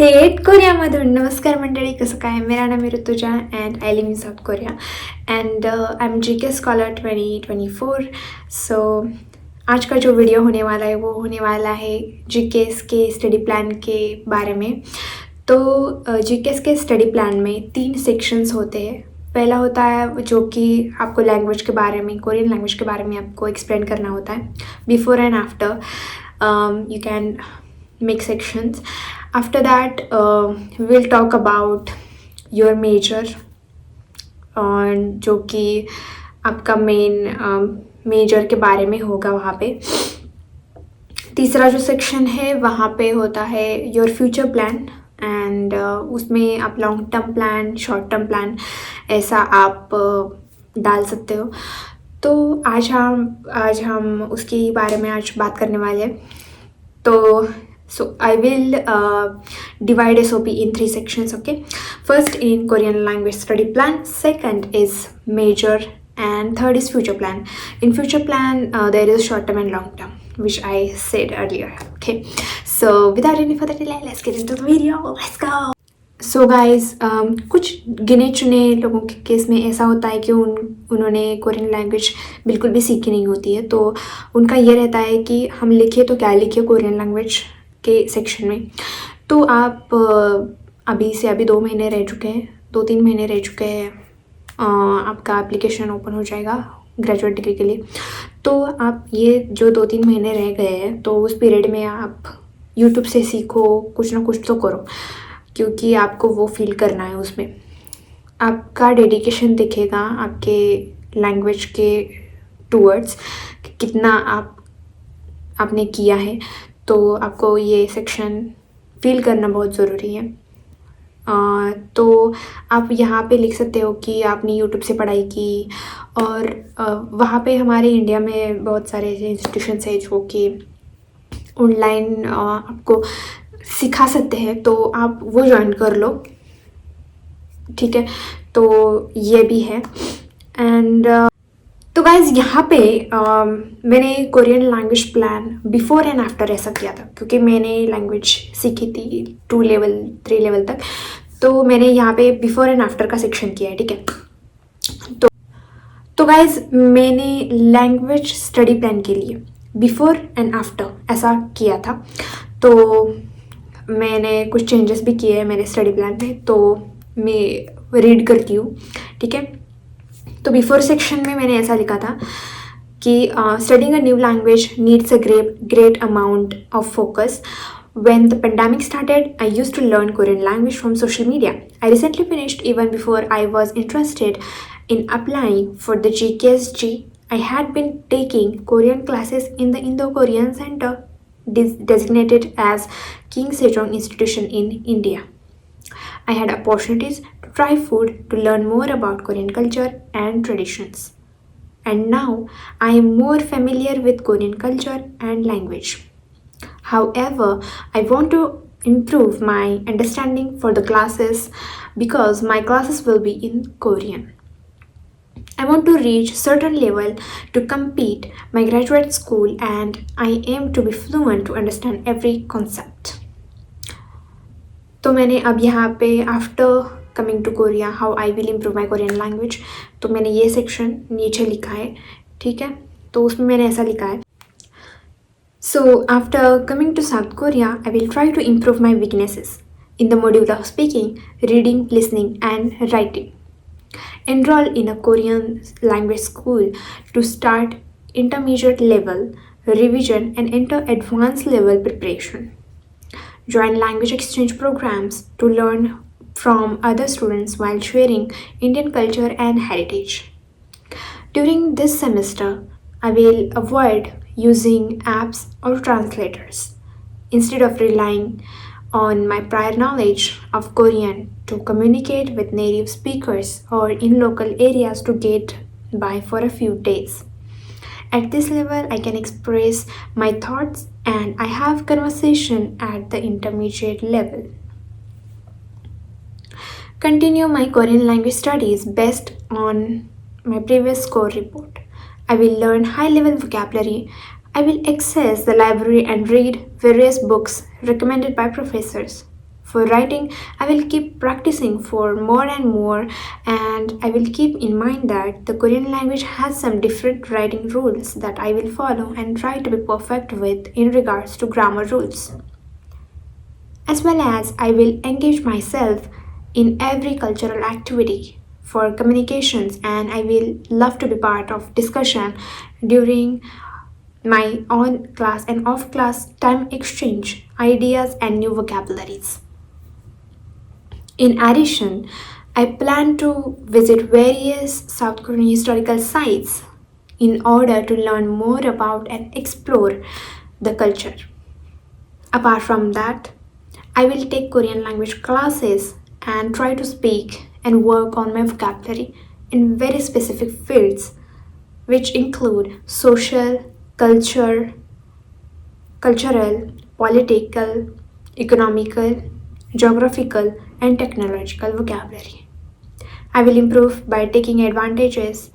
थेट कोरियामधून नमस्कार मंडळी, कसं काय? मेरा नाम है Rutuja and I live in South Korea and I am GK scholar 2024। सो आज का जो वीडियो होने वाला है वो होने वाला है जीकेएस के स्टडी प्लान के बारे में। तो जीकेएस के स्टडी प्लान में 3 सेक्शंस होते हैं। पहला होता है जो कि आपको लैंग्वेज के बारे में, कोरियन लैंग्वेज के बारे में आपको एक्सप्लेन करना होता है, before and after. You can make sections. After that, we'll talk about your major, जो कि आपका मेजर के बारे में होगा वहाँ पे। तीसरा जो सेक्शन है वहाँ पे होता है योर फ्यूचर प्लान एंड उसमें आप long term plan, short term plan ऐसा आप डाल सकते हो। तो आज हम उसके बारे में आज बात करने वाले हैं। तो so I will divide SOP in 3 sections, okay? First in Korean language study plan, second is major, and third is future plan. In future plan there is short term and long term, which I said earlier, okay? So without any further delay, let's get into the video. Let's go. So guys कुछ गिने चुने लोगों के case में ऐसा होता है कि उन्होंने कोरियन लैंग्वेज बिल्कुल भी सीखी नहीं होती है। तो उनका ये रहता है कि हम लिखे तो क्या लिखे कोरियन लैंग्वेज के सेक्शन में। तो आप अभी 2 महीने रह चुके हैं, 2-3 महीने रह चुके हैं, आपका एप्लीकेशन ओपन हो जाएगा ग्रेजुएट डिग्री के लिए। तो आप ये जो 2-3 महीने रह गए हैं तो उस पीरियड में आप यूट्यूब से सीखो, कुछ ना कुछ तो करो, क्योंकआपको वो फील करना है। उसमें आपका डेडिकेशन दिखेगा आपके लैंग्वेज के टूवर्ड्स, कितना आपने किया है। तो आपको ये सेक्शन फील करना बहुत ज़रूरी है। तो आप यहाँ पे लिख सकते हो कि आपने यूट्यूब से पढ़ाई की, और वहाँ पे हमारे इंडिया में बहुत सारे ऐसे इंस्टीट्यूशंस हैं जो कि ऑनलाइन आपको सिखा सकते हैं, तो आप वो ज्वाइन कर लो, ठीक है? तो ये भी है। एंड तो गाइज यहाँ पे मैंने Korean language plan before and after ऐसा किया था, क्योंकि मैंने लैंग्वेज सीखी थी 2 लेवल 3 लेवल तक। तो मैंने यहाँ पे बिफोर एंड आफ्टर का सेक्शन किया है, ठीक है? तो गाइज मैंने लैंग्वेज स्टडी प्लान के लिए बिफोर एंड आफ्टर ऐसा किया था। तो मैंने कुछ चेंजेस भी किए हैं मेरे स्टडी प्लान में, तो मैं रीड करती हूँ, ठीक है? तो बिफोर सेक्शन में मैंने ऐसा लिखा था कि studying a new language needs a great amount of focus. When the pandemic started, I used to learn Korean language from social media. I recently finished even before I was interested in applying for the GKSG. I had been taking Korean classes in the Indo-Korean Center, designated as King Sejong Institution in India. I had opportunities to try food, to learn more about Korean culture and traditions. And now I am more familiar with Korean culture and language. However, I want to improve my understanding for the classes because my classes will be in Korean. I want to reach certain level to compete my graduate school, and I aim to be fluent to understand every concept. तो मैंने अब यहाँ पे after coming to Korea how I will improve my Korean language, तो मैंने ये section नीचे लिखा है, ठीक है? तो उसमें मैंने ऐसा लिखा है, so after coming to South Korea, I will try to improve my weaknesses in the module of speaking, reading, listening, and writing. Enroll in a Korean language school to start intermediate level revision and enter advanced level preparation. Join language exchange programs to learn from other students while sharing Indian culture and heritage. During this semester, I will avoid using apps or translators. Instead of relying on my prior knowledge of Korean to communicate with native speakers or in local areas to get by for a few days. At this level, I can express my thoughts and I have conversation at the intermediate level. Continue my Korean language studies based on my previous score report. I will learn high-level vocabulary. I will access the library and read various books recommended by professors. For writing, I will keep practicing for more and more, and I will keep in mind that the Korean language has some different writing rules that I will follow and try to be perfect with in regards to grammar rules. As well as I will engage myself in every cultural activity for communications, and I will love to be part of discussion during my on class and off class time exchange ideas and new vocabularies. In addition, I plan to visit various South Korean historical sites in order to learn more about and explore the culture. Apart from that, I will take Korean language classes and try to speak and work on my vocabulary in very specific fields, which include social, cultural, political, economical, geographical, and technological vocabulary. I will improve by taking advantages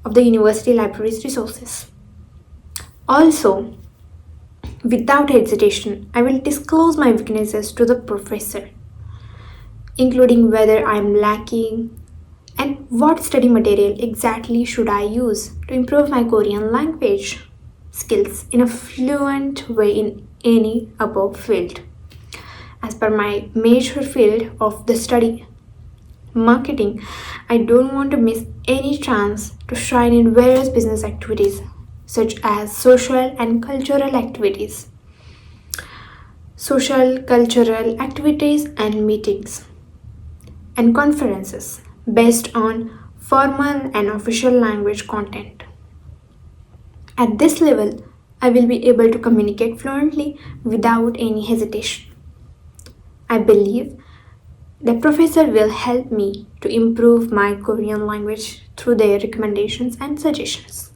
of the university library's resources. Also, without hesitation, I will disclose my weaknesses to the professor, including whether I am lacking and what study material exactly should I use to improve my Korean language skills in a fluent way in any above field. As per my major field of the study, marketing, I don't want to miss any chance to shine in various business activities such as social and cultural activities. Social, cultural activities and meetings and conferences based on formal and official language content. At this level, I will be able to communicate fluently without any hesitation. I believe the professor will help me to improve my Korean language through their recommendations and suggestions.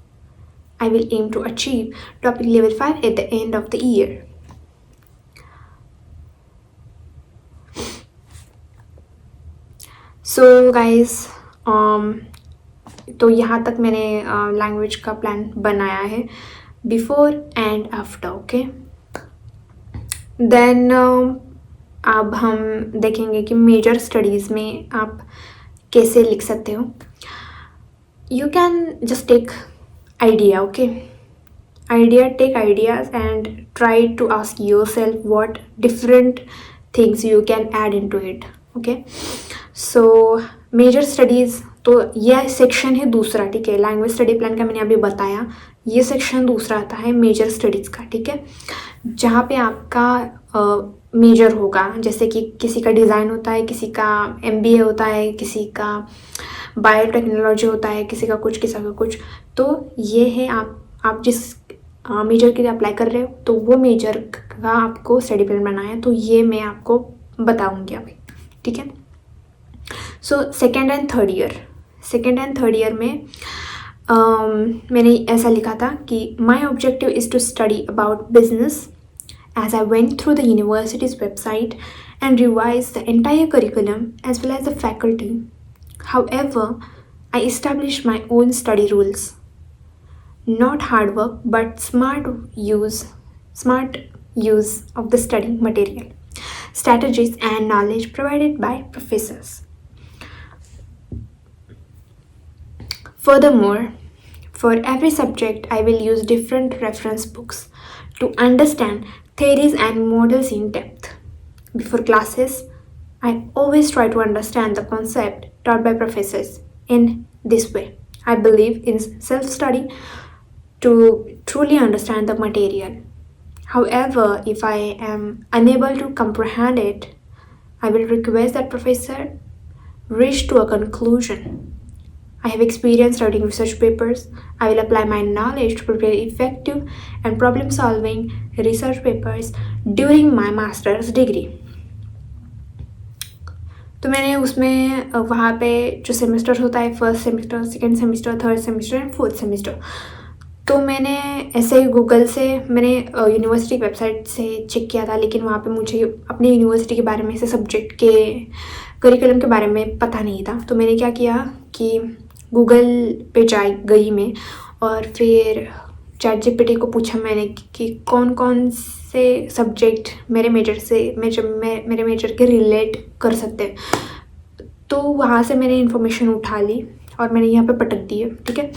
I will aim to achieve topic level 5 at the end of the year. So guys, तो यहाँ तक मैंने language का plan बनाया है before and after. Okay, then अब हम देखेंगे कि मेजर स्टडीज़ में आप कैसे लिख सकते हो. You can just take idea. Okay, take ideas and try to ask yourself what different things you can add into it. Okay, so major studies, तो यह सेक्शन है दूसरा. ठीक है, लैंग्वेज स्टडी प्लान का मैंने अभी बताया. ये सेक्शन दूसरा आता है मेजर स्टडीज़ का. ठीक है, जहाँ पे आपका मेजर होगा, जैसे कि किसी का डिज़ाइन होता है, किसी का MBA होता है, किसी का बायोटेक्नोलॉजी होता है, किसी का कुछ. तो ये है आप जिस मेजर के लिए अप्लाई कर रहे हो, तो वो मेजर का आपको स्टडी प्लान बनाना है. तो ये मैं आपको बताऊंगी अभी. ठीक है, so second and third year में मैंने ऐसा लिखा था कि my objective is to study about business as I went through the university's website and revised the entire curriculum as well as the faculty. However, I established my own study rules. Not hard work, but smart use of the study material, strategies and knowledge provided by professors. Furthermore, for every subject, I will use different reference books to understand theories and models in depth. Before classes, I always try to understand the concept taught by professors in this way. I believe in self-study to truly understand the material. However, if I am unable to comprehend it, I will request that professor reach to a conclusion. I have experience writing research papers. I will apply my knowledge to prepare effective and problem-solving research papers during my master's degree. तो मैंने उसमें वहाँ पे जो semester होता है, first semester, second semester, third semester and fourth semester, तो मैंने ऐसे गूगल से मैंने यूनिवर्सिटी की वेबसाइट से चेक किया था. लेकिन वहाँ पे मुझे अपनी यूनिवर्सिटी के बारे में, से सब्जेक्ट के करिकुलम के बारे में पता नहीं था. तो मैंने क्या किया कि गूगल पे गई मैं, और फिर चैट जीपीटी को पूछा मैंने कि कौन कौन से सब्जेक्ट मेरे मेजर के रिलेट कर सकते हैं। तो वहाँ से मैंने इन्फॉर्मेशन उठा ली और मैंने यहाँ पे पटक दी है, ठीक है।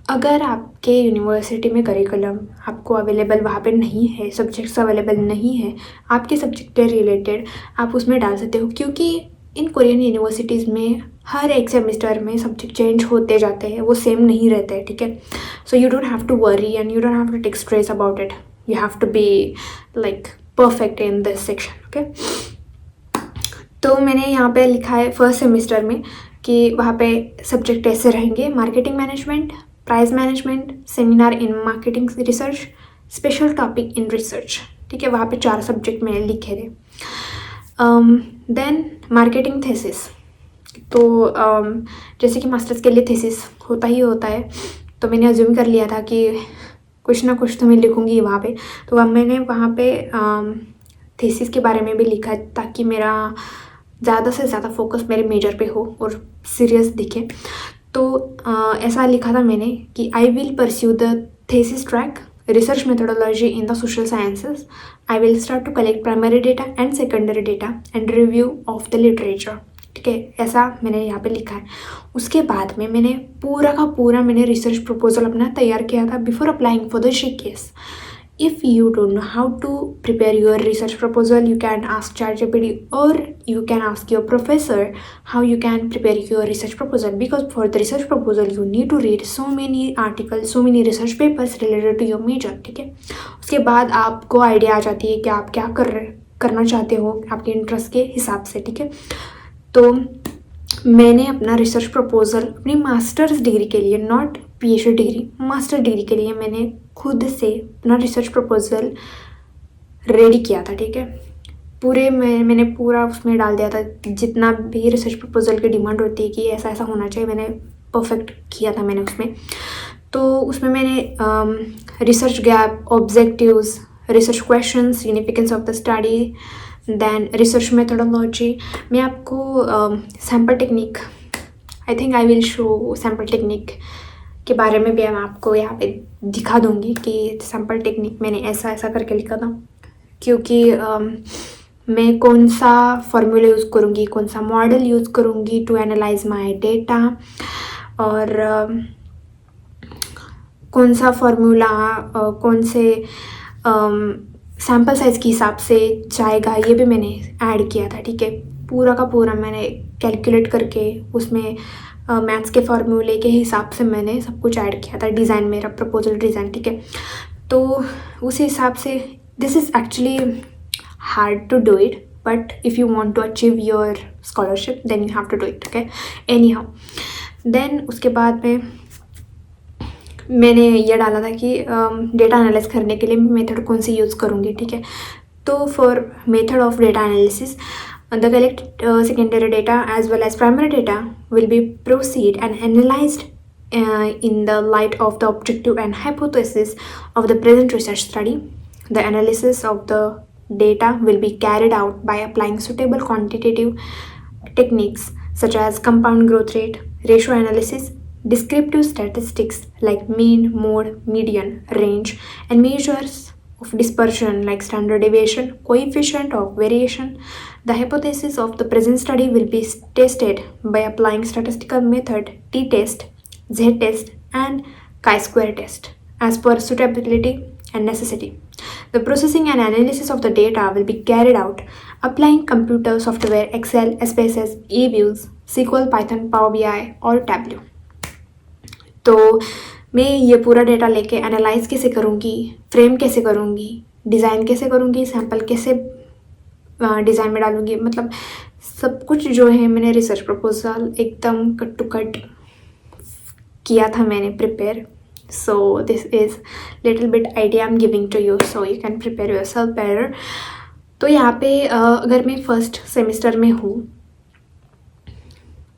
अगर आपके यूनिवर्सिटी में करिकुलम आपको अवेलेबल वहाँ पे नहीं है, सब्जेक्ट्स अवेलेबल नहीं है आपके सब्जेक्ट के रिलेटेड, आप उसमें डाल सकते हो, क्योंकि इन कोरियन यूनिवर्सिटीज़ में हर एक सेमेस्टर में सब्जेक्ट चेंज होते जाते हैं, वो सेम नहीं रहते हैं, ठीक है। So you don't have to worry and you don't have to take stress about it, you have to be like perfect in this section, okay. तो मैंने यहाँ पे लिखा है फर्स्ट सेमेस्टर में कि वहाँ पे सब्जेक्ट ऐसे रहेंगे: marketing management, price management, seminar in marketing research, special topic in research, ठीक है। वहाँ पे 4 सब्जेक्ट मैंने लिखे थे। देन मार्केटिंग थीसिस, तो जैसे कि मास्टर्स के लिए थीसिस होता ही होता है, तो मैंने अज्यूम कर लिया था कि कुछ ना कुछ तो मैं लिखूँगी वहाँ पे। तो अब मैंने वहाँ पे थीसिस के बारे में भी लिखा ताकि मेरा ज़्यादा से ज़्यादा फोकस मेरे मेजर पे हो और सीरियस दिखे। तो ऐसा लिखा था मैंने कि I will pursue the thesis track research methodology in the social sciences, I will start to collect primary data and secondary data and review of the literature, ठीक है। ऐसा मैंने यहाँ पे लिखा है। उसके बाद में मैंने पूरा का पूरा मैंने रिसर्च प्रपोजल अपना तैयार किया था before applying for the GKS. If you don't know how to prepare your research proposal, you can ask ChatGPT or you can ask your professor how you can prepare your research proposal, because for the research proposal you need to read so many articles, so many research papers related to your major, ठीक है। उसके बाद आपको idea आ जाती है कि आप क्या करना चाहते हो आपके इंटरेस्ट के हिसाब से, ठीक है। तो मैंने अपना रिसर्च प्रपोजल अपनी मास्टर्स डिग्री के लिए, not PhD degree, master degree के लिए मैंने खुद से अपना रिसर्च प्रपोजल रेडी किया था, ठीक है। मैंने पूरा उसमें डाल दिया था जितना भी रिसर्च प्रपोजल की डिमांड होती है कि ऐसा ऐसा होना चाहिए, मैंने परफेक्ट किया था मैंने उसमें। तो उसमें मैंने research gap, objectives, research question, significance of the study, then research methodology. मैं आपको sample technique, I think I will show sample technique के बारे में भी मैं आपको यहाँ पे दिखा दूँगी कि सैम्पल टेक्निक मैंने ऐसा ऐसा करके लिखा था, क्योंकि मैं कौन सा फॉर्मूला यूज़ करूँगी, कौन सा मॉडल यूज़ करूँगी टू एनालाइज माय डेटा, और कौन सा फॉर्मूला कौन से सैम्पल साइज़ के हिसाब से जाएगा, ये भी मैंने ऐड किया था, ठीक है। पूरा का पूरा मैंने कैलकुलेट करके उसमें मैथ्स के फार्मूले के हिसाब से मैंने सब कुछ ऐड किया था डिज़ाइन, मेरा प्रपोजल डिज़ाइन, ठीक है। तो उस हिसाब से this is actually hard to do it, but if you want to achieve your scholarship then you have to do it, okay. Anyhow, then उसके बाद में मैंने ये डाला था कि डेटा एनालाइज करने के लिए मैं मेथड कौन सी यूज़ करूँगी, ठीक है। तो for method of data analysis, the collected secondary data as well as primary data will be proceed and analyzed in the light of the objective and hypothesis of the present research study. The analysis of the data will be carried out by applying suitable quantitative techniques such as compound growth rate, ratio analysis, descriptive statistics like mean, mode, median, range, and measures of dispersion like standard deviation, coefficient of variation. The hypothesis of the present study will be tested by applying statistical method t-test, z-test, and chi-square test as per suitability and necessity. The processing and analysis of the data will be carried out applying computer software Excel, SPSS, eViews, SQL, Python, Power BI और Tableau. तो मैं ये पूरा data लेके analyse कैसे करूँगी, frame कैसे करूँगी, डिज़ाइन कैसे करूँगी, सैम्पल कैसे डिज़ाइन में डालूँगी, मतलब सब कुछ जो है मैंने रिसर्च प्रपोजल एकदम कट टू कट किया था मैंने prepare. So this is little bit idea I am giving to you, so you can prepare yourself better. तो यहाँ पे अगर मैं फर्स्ट सेमेस्टर में हूँ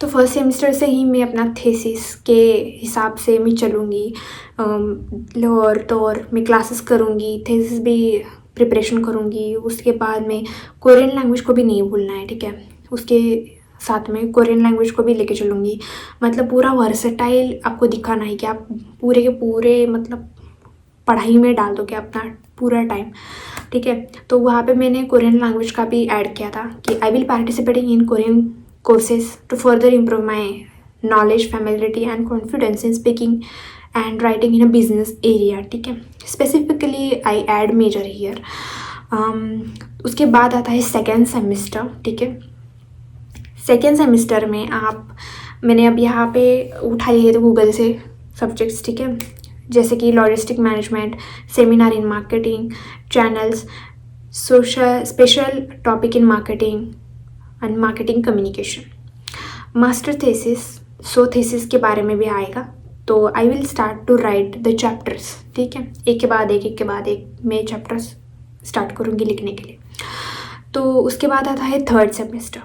तो फर्स्ट सेमेस्टर से ही मैं अपना थीसिस के हिसाब से मैं चलूँगी, और मैं क्लासेस करूँगी, थीसिस भी प्रिपरेशन करूँगी। उसके बाद में कोरियन लैंग्वेज को भी नहीं भूलना है, ठीक है। उसके साथ में कोरियन लैंग्वेज को भी लेके चलूँगी, मतलब पूरा वर्सेटाइल आपको दिखाना है कि आप पूरे के पूरे मतलब पढ़ाई में डाल दोगे अपना पूरा टाइम, ठीक है। तो वहाँ पे मैंने कोरियन लैंग्वेज का भी ऐड किया था कि I will participating in Korean courses to further improve my knowledge, familiarity and confidence in speaking and writing in a business area, ठीक है। Specifically I add major here. उसके बाद आता है सेकेंड सेमिस्टर, ठीक है। सेकेंड सेमिस्टर में मैंने अब यहाँ पे उठा लिए थे गूगल से सब्जेक्ट्स, ठीक है, जैसे कि logistic management, seminar in marketing, channels, social special topic in marketing and marketing communication. Master thesis के बारे में भी आएगा। तो I will start to write the chapters, ठीक है, एक के बाद एक मैं चैप्टर्स स्टार्ट करूँगी लिखने के लिए। तो उसके बाद आता है थर्ड सेमेस्टर।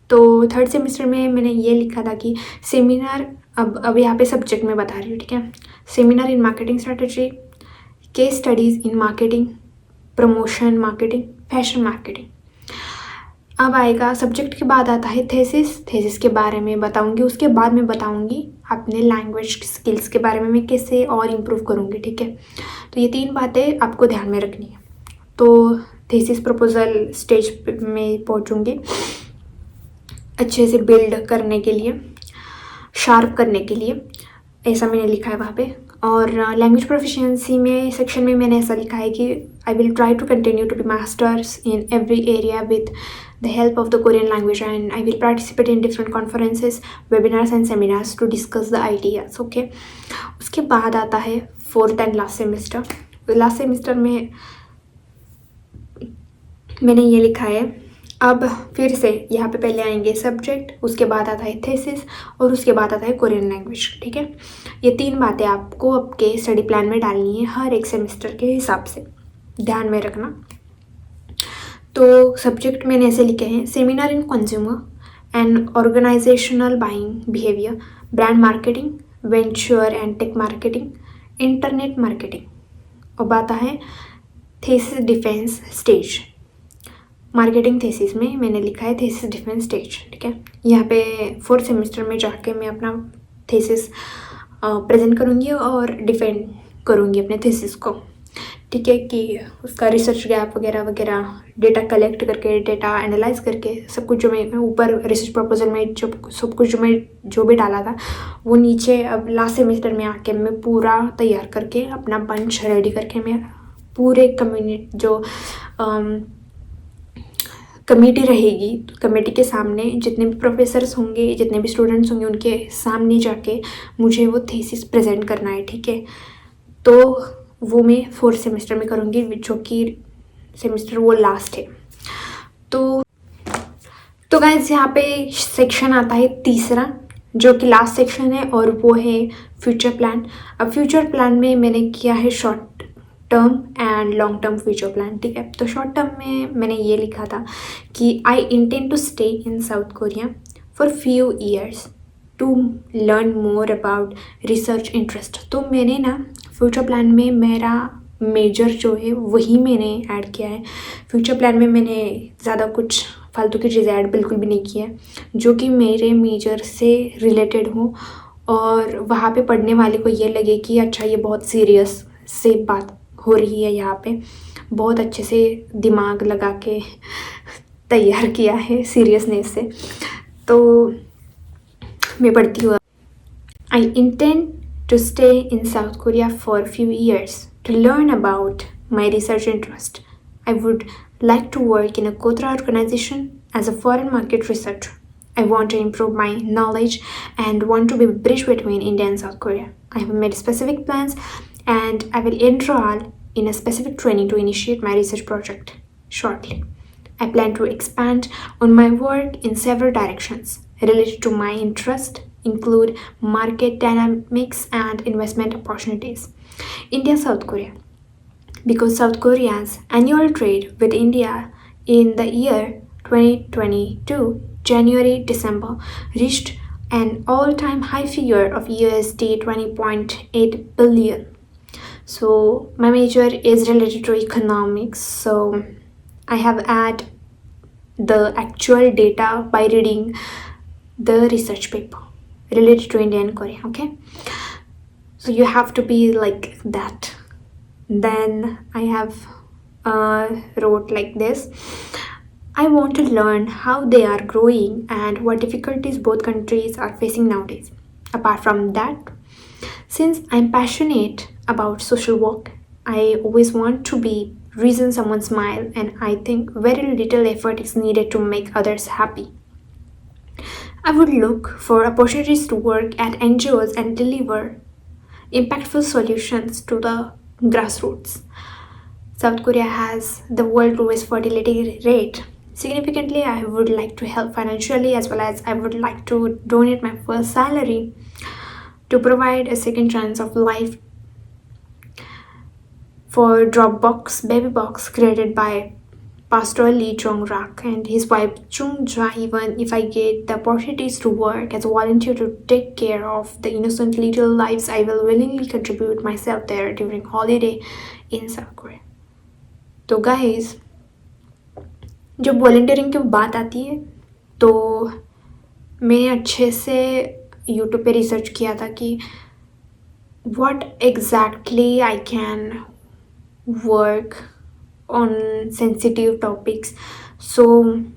तो थर्ड सेमेस्टर में मैंने ये लिखा था कि सेमिनार, अब यहाँ पे सब्जेक्ट में बता रही हूँ, ठीक है। Seminar in marketing strategy, case studies in marketing, promotion marketing, fashion marketing. अब आएगा सब्जेक्ट के बाद आता है थेसिस के बारे में बताऊंगी। उसके बाद मैं बताऊंगी अपने लैंग्वेज स्किल्स के बारे में मैं कैसे और इम्प्रूव करूंगी, ठीक है। तो ये 3 बातें आपको ध्यान में रखनी है। तो थेसिस प्रपोजल स्टेज में पहुंचूंगी अच्छे से बिल्ड करने के लिए, शार्प करने के लिए, ऐसा मैंने लिखा है वहाँ पे। और लैंग्वेज प्रोफिशिएंसी में सेक्शन में मैंने ऐसा लिखा है कि I will try to continue to be masters in every area with the help of the Korean language and I will participate in different conferences, webinars and seminars to discuss the ideas, okay. उसके बाद आता है fourth and last semester. Last semester में मैंने ये लिखा है, अब फिर से यहाँ पे पहले आएंगे सब्जेक्ट, उसके बाद आता है थेसिस और उसके बाद आता है कोरियन लैंग्वेज, ठीक है। ये 3 बातें आपको आपके स्टडी प्लान में डालनी है हर एक सेमेस्टर के हिसाब से, ध्यान में रखना। तो सब्जेक्ट मैंने ऐसे लिखे हैं, seminar in consumer and organisational buying behaviour, brand marketing, venture and tech marketing, internet marketing. अब आता है thesis defence stage. Marketing thesis में मैंने लिखा है थेसिस डिफेंस स्टेज, ठीक है। यहाँ पे फोर्थ सेमेस्टर में जाके मैं अपना थेसिस प्रेजेंट करूँगी और डिफेंड करूँगी अपने थेसिस को, ठीक है, कि उसका रिसर्च गैप वगैरह वगैरह, डेटा कलेक्ट करके, डेटा एनालाइज करके, सब कुछ जो मैं ऊपर रिसर्च प्रपोजल में सब कुछ जो भी डाला था वो नीचे अब लास्ट सेमेस्टर में आके मैं पूरा तैयार करके अपना बंच रेडी करके मैं पूरे कम्युनिटी जो कमेटी रहेगी, कमेटी के सामने जितने भी प्रोफेसर्स होंगे, जितने भी स्टूडेंट्स होंगे, उनके सामने जाके मुझे वो थीसिस प्रेजेंट करना है, ठीक है। तो वो मैं फोर्थ सेमेस्टर में करूँगी, जो कि सेमेस्टर वो लास्ट है। तो गाइस यहाँ पे सेक्शन आता है तीसरा, जो कि लास्ट सेक्शन है, और वो है फ्यूचर प्लान। अब फ्यूचर प्लान में मैंने किया है short term and long term future plan, ठीक है। तो शॉर्ट टर्म में मैंने ये लिखा था कि I intend to stay in South Korea for few years to learn more about research interest. तो मैंने ना फ्यूचर प्लान में मेरा मेजर जो है वही मैंने ऐड किया है। फ्यूचर प्लान में मैंने ज़्यादा कुछ फालतू की चीज़ें ऐड बिल्कुल भी नहीं की है, जो कि मेरे मेजर से रिलेटेड हो और वहाँ पे पढ़ने वाले को ये लगे कि अच्छा ये बहुत सीरियस से बात हो रही है, यहाँ पे बहुत अच्छे से दिमाग लगा के तैयार किया है सीरियसनेस से। तो मैं पढ़ती हूँ, I intend to stay in South Korea for few years to learn about my research interest. I would like to work in a Kotra organization as a foreign market researcher. I want to improve my knowledge and want to be a bridge between India and South Korea. I have made specific plans and I will enroll in a specific training to initiate my research project shortly. I plan to expand on my work in several directions related to my interest, include market dynamics and investment opportunities. India, South Korea. Because South Korea's annual trade with India in the year 2022, January-December, reached an all-time high figure of USD 20.8 billion. So my major is related to economics, so I have added the actual data by reading the research paper related to India and Korea, okay? So you have to be like that. then I have wrote like this. I want to learn how they are growing and what difficulties both countries are facing nowadays. Apart from that, since I'm passionate about social work, I always want to be reason someone smile, and I think very little effort is needed to make others happy. I would look for opportunities to work at NGOs and deliver impactful solutions to the grassroots. South Korea has the world's lowest fertility rate. Significantly, I would like to help financially, as well as I would like to donate my first salary to provide a second chance of life for Dropbox Baby Box created by Pastor Lee Jong-rak and his wife Chung Ja. Even if I get the opportunities to work as a volunteer to take care of the innocent little lives, I will willingly contribute myself there during holiday in South Korea. तो guys, जब volunteering की बात आती है तो मैंने अच्छे से यूट्यूब पे रिसर्च किया था कि what exactly I can work on sensitive topics. So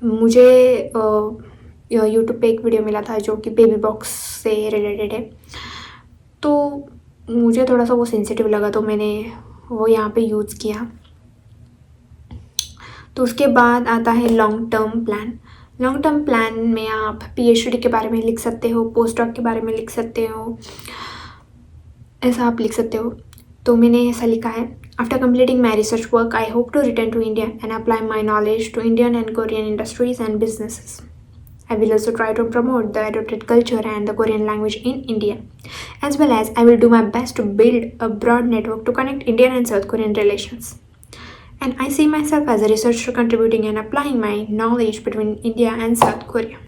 मुझे यूट्यूब पे एक वीडियो मिला था जो कि बेबी बॉक्स से रिलेटेड है, तो मुझे थोड़ा सा वो सेंसिटिव लगा, तो मैंने वो यहाँ पे यूज़ किया. तो उसके बाद आता है long term plan. Long term plan में आप PhD के बारे में लिख सकते हो, पोस्ट डॉक के बारे में लिख सकते हो, ऐसा आप लिख सकते हो. तो मैंने ऐसा लिखा है, after completing my research work I hope to return to India and apply my knowledge to Indian and Korean industries and businesses. I will also try to promote the adopted culture and the Korean language in India, as well as I will do my best to build a broad network to connect Indian and South Korean relations. And I see myself as a researcher contributing and applying my knowledge between India and South Korea.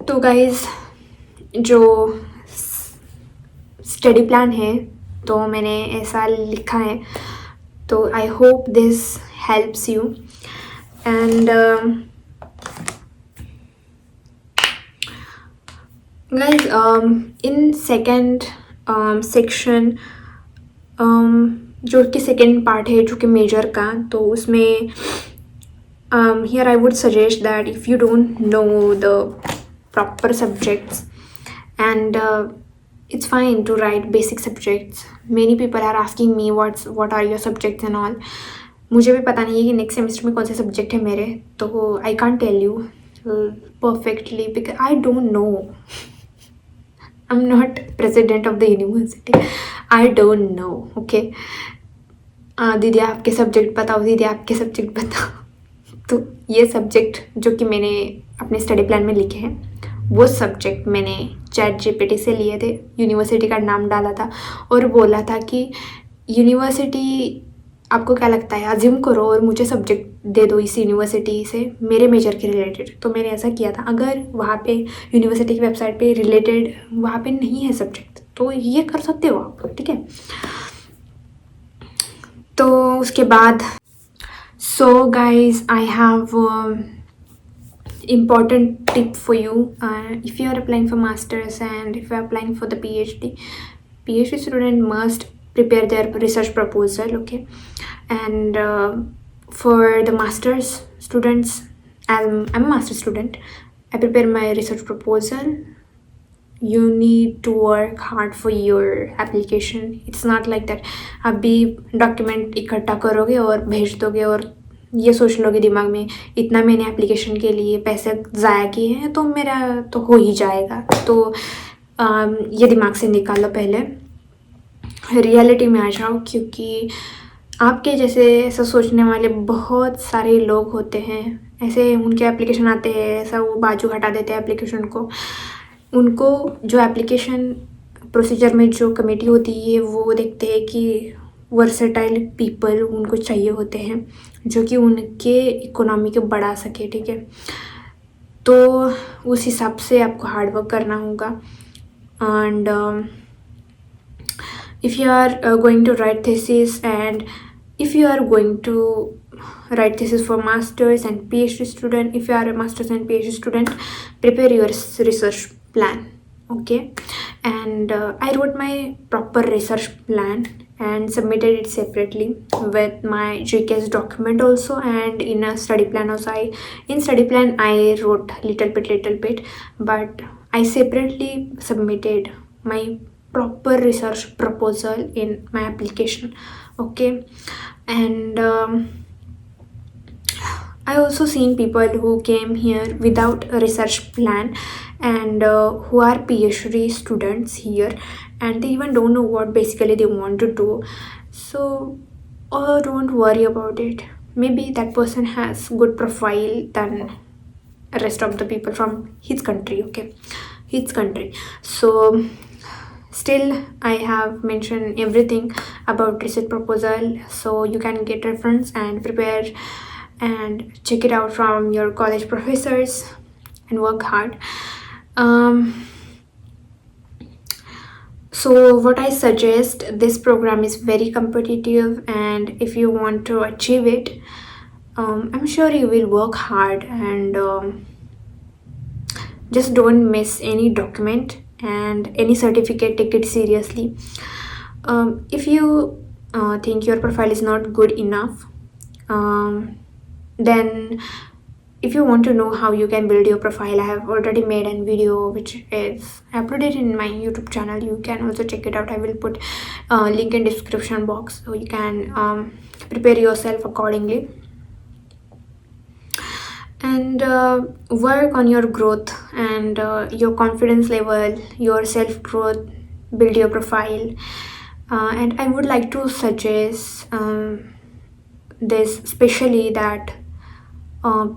तो guys, जो study plan है तो मैंने ऐसा लिखा है, तो I hope this helps you. And guys, in second section, जो कि सेकेंड पार्ट है जो कि मेजर का, तो उसमें here I would suggest that if you don't know the proper subjects, and it's fine to write basic subjects. Many people are asking me what are your subjects and all. मुझे भी पता नहीं है कि next semester में कौन से subject है मेरे, तो I can't tell you perfectly because I don't know. I'm not president of the university. I don't know. Okay. दीदी आपके सब्जेक्ट बताओ, दीदी आपके सब्जेक्ट बताओ. तो ये सब्जेक्ट जो कि मैंने अपने स्टडी प्लान में लिखे हैं, वो सब्जेक्ट मैंने ChatGPT से लिए थे. यूनिवर्सिटी का नाम डाला था और बोला था कि यूनिवर्सिटी आपको क्या लगता है, अज्यूम करो और मुझे सब्जेक्ट दे दो इस यूनिवर्सिटी से मेरे मेजर के रिलेटेड. तो मैंने ऐसा किया था. अगर वहाँ पे यूनिवर्सिटी की वेबसाइट पे रिलेटेड वहाँ पे नहीं है सब्जेक्ट, तो ये कर सकते हो आप, ठीक है. तो उसके बाद so guys, I have important tip for you. If you are applying for masters and if you are applying for the PhD student must prepare their research proposal. Okay. And for the masters students, I'm a master student, I prepare my research proposal. You need to work hard for your application. It's not like that अभी document इकट्ठा करोगे और भेज दोगे और ये सोच लोगे दिमाग में इतना मैंने एप्लीकेशन के लिए पैसे ज़ाया किए हैं तो मेरा तो हो ही जाएगा. तो ये दिमाग से निकालो, पहले रियलिटी में आ जाओ, क्योंकि आपके जैसे ऐसा सोचने वाले बहुत सारे लोग होते हैं. ऐसे उनके एप्लीकेशन आते हैं, ऐसा वो बाजू हटा देते हैं एप्लीकेशन को. उनको जो एप्लीकेशन प्रोसीजर में जो कमेटी होती है वो देखते हैं कि वर्सेटाइल पीपल उनको चाहिए होते हैं जो कि उनके इकोनॉमी को बढ़ा सके, ठीक है. तो उस हिसाब से आपको हार्ड वर्क करना होगा. And if you are going to write thesis, and if you are going to write thesis for masters and PhD student, if you are a masters and PhD student, prepare your research plan. okay. And I wrote my proper research plan and submitted it separately with my GKS document also, and in a study plan also. In study plan I wrote little bit, but I separately submitted my proper research proposal in my application, okay. And I also seen people who came here without a research plan, and who are PhD students here, and they even don't know what basically they want to do. So don't worry about it. Maybe that person has good profile than rest of the people from his country, okay, his country. So still I have mentioned everything about research proposal, so you can get reference and prepare and check it out from your college professors and work hard. So what I suggest, this program is very competitive, and if you want to achieve it, I'm sure you will work hard, and just don't miss any document and any certificate. Take it seriously. If you think your profile is not good enough, then if you want to know how you can build your profile, I have already made a video which is uploaded in my YouTube channel. You can also check it out. I will put link in description box, so you can prepare yourself accordingly, and work on your growth and your confidence level, your self growth, build your profile. And I would like to suggest this especially, that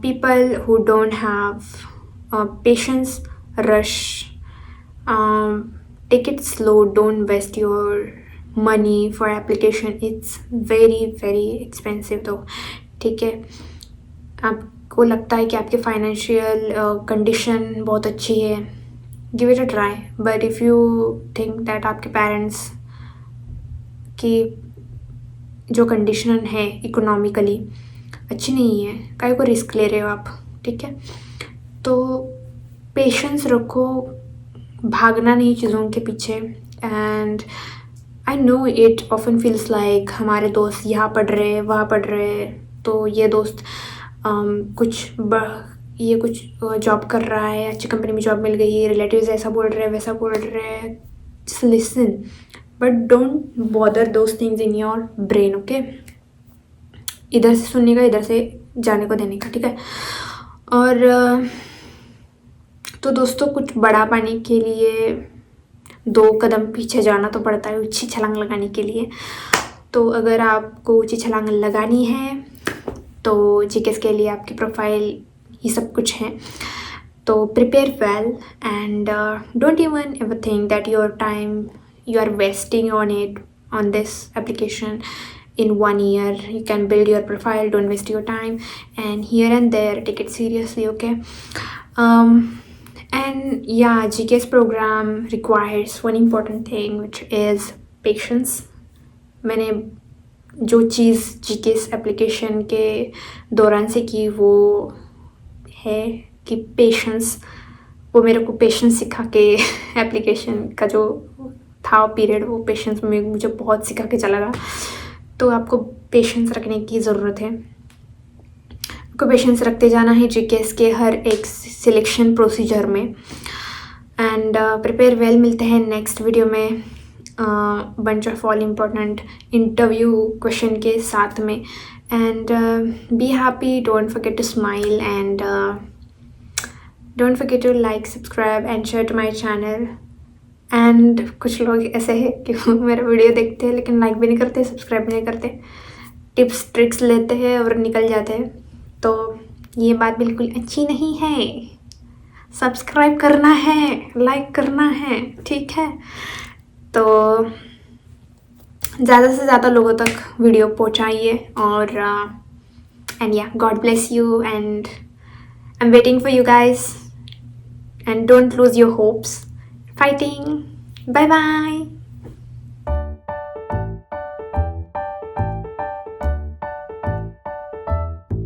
people who don't have patience, rush, take it slow, don't waste your money for application. It's very expensive though, ठीक है. आपको लगता है कि आपके financial condition बहुत अच्छी है, give it a try. But if you think that आपके पेरेंट्स की जो कंडीशन है इकोनॉमिकली अच्छी नहीं है, काहे को रिस्क ले रहे हो आप, ठीक है. तो पेशेंस रखो, भागना नहीं चीज़ों के पीछे. And I know it often feels like हमारे दोस्त यहाँ पढ़ रहे हैं, वहाँ पढ़ रहे हैं, तो ये दोस्त ये कुछ जॉब कर रहा है, अच्छी कंपनी में जॉब मिल गई है, रिलेटिव्स ऐसा बोल रहे हैं, वैसा बोल रहे हैं. Just listen, but don't bother those things in your brain, okay. इधर से सुनने का, इधर से जाने को देने का, ठीक है. और तो दोस्तों, कुछ बड़ा पाने के लिए 2 कदम पीछे जाना तो पड़ता है ऊंची छलांग लगाने के लिए. तो अगर आपको ऊंची छलांग लगानी है तो जीकेएस के लिए आपकी प्रोफाइल ही सब कुछ है. तो prepare well and don't even ever think that your time you are wasting on it, on this application. In 1 year you can build your profile. Don't waste your time, and here and there take it seriously, okay. And yeah, GKS program requires one important thing, which is patience. मैंने जो चीज़ GKS application के दौरान से की वो है कि patience. वो मेरे को पेशेंस सिखा के एप्लीकेशन का जो था पीरियड, वो पेशेंस में मुझे बहुत सिखा के चला गया. तो आपको पेशेंस रखने की ज़रूरत है. आपको पेशेंस रखते जाना है जीकेएस के हर एक सिलेक्शन प्रोसीजर में. And prepare well. मिलते हैं नेक्स्ट वीडियो में bunch of all important interview question के साथ में. And be happy, don't forget to smile, and don't forget to like, subscribe and share to my channel. And कुछ लोग ऐसे हैं कि मेरा वीडियो देखते हैं लेकिन लाइक भी नहीं करते, सब्सक्राइब भी नहीं करते, टिप्स ट्रिक्स लेते हैं और निकल जाते हैं. तो ये बात बिल्कुल अच्छी नहीं है. सब्सक्राइब करना है, लाइक करना है, ठीक है. तो ज़्यादा से ज़्यादा लोगों तक वीडियो पहुंचाइए. और एंड या, God bless you, and I am waiting for you guys. And don't lose your hopes. Fighting. Bye bye.